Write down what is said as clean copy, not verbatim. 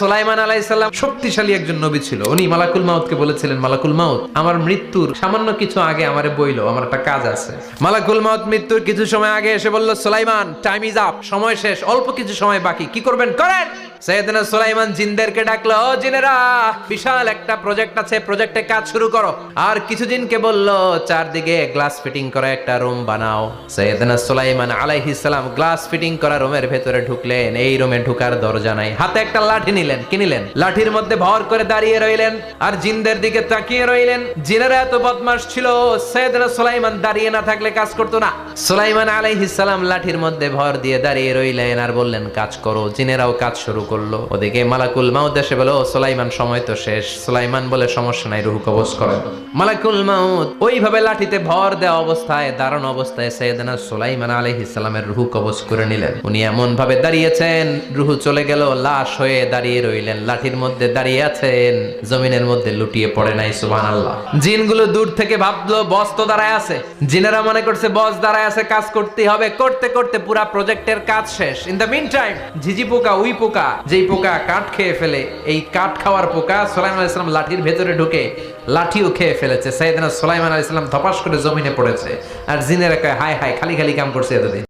সুলাইমান আলাইহিস সালাম শক্তিশালী একজন নবী ছিল। উনি মালাকুল মাউতকে বলেছিলেন, মালাকুল মাউত আমার মৃত্যুর সামান্য কিছু আগে আমারে বইলো, আমার একটা কাজ আছে। মালাকুল মাউত মৃত্যুর কিছু সময় আগে এসে বলল, সুলাইমান টাইম ইজ আপ, সময় শেষ, অল্প কিছু সময় বাকি, কি করবেন করেন। সাইয়েদনা সুলাইমান জিনদেরকে ডাকলো, ও জিনেরা, বিশাল একটা প্রজেক্ট আছে, প্রজেক্টে কাজ শুরু করো। আর কিছু জিনকে বলল, চারদিকে গ্লাস ফিটিং করা একটা রুম বানাও। সাইয়েদনা সুলাইমান আলাইহিস সালাম গ্লাস ফিটিং করা রুমের ভেতরে ঢুকলেন। এই রুমে ঢুকার দরজা নাই, হাতে একটা লাঠি নিলেন, কি নিলেন? লাঠির মধ্যে ভর করে দাঁড়িয়ে রইলেন আর জিনদের দিকে তাকিয়ে রইলেন। জিনেরা এত বদমাশ ছিল, সাইয়েদনা সুলাইমান দাঁড়িয়ে না থাকলে কাজ করতো না। সুলাইমান আলাইহিস সালাম লাঠির মধ্যে ভর দিয়ে দাঁড়িয়ে রইলেন আর বললেন, কাজ করো। জিনেরাও কাজ শুরু করলো। ওদিকে মালাকুল মাউত এসে বলে, ও সুলাইমান সময় তো শেষ। সুলাইমান বলে, সমস্যা নাই, রূহ কবজ করেন। মালাকুল মাউত ওইভাবে লাঠিতে ভর দেওয়া অবস্থায়, দাঁড়ানো অবস্থায় সাইয়েদনা সুলাইমান আলাইহিস সালামের রূহ কবজ করে নিলেন। উনি এমন ভাবে দাঁড়িয়েছেন, রূহ চলে গেল, লাশ হয়ে দাঁড়িয়ে রইলেন। লাঠির মধ্যে দাঁড়িয়ে আছেন, জমিনের মধ্যে লুটিয়ে পড়ে নাই। সুবহানাল্লাহ। জিনগুলো দূর থেকে ভাবলো বস তো দাঁড়ায় আছে। জিনেরা মনে করছে বস দাঁড়ায় আছে, কাজ করতেই হবে। করতে করতে পুরা প্রজেক্টের কাজ শেষ। ইন দ্য মিন টাইম ঝিঝি পোকা, উই পোকা, যেই পোকা কাঠ খেয়ে ফেলে, এই কাঠ খাওয়ার পোকা সুলাইমান আলাইহিস সালাম লাঠির ভেতরে ঢুকে লাঠিও খেয়ে ফেলেছে। সাইয়েদনা সুলাইমান আলাইহিস সালাম ধপাস করে জমিনে পড়েছে। আর জিনেরা কয়, হায় হায়, খালি খালি কাম করছে এতদিন।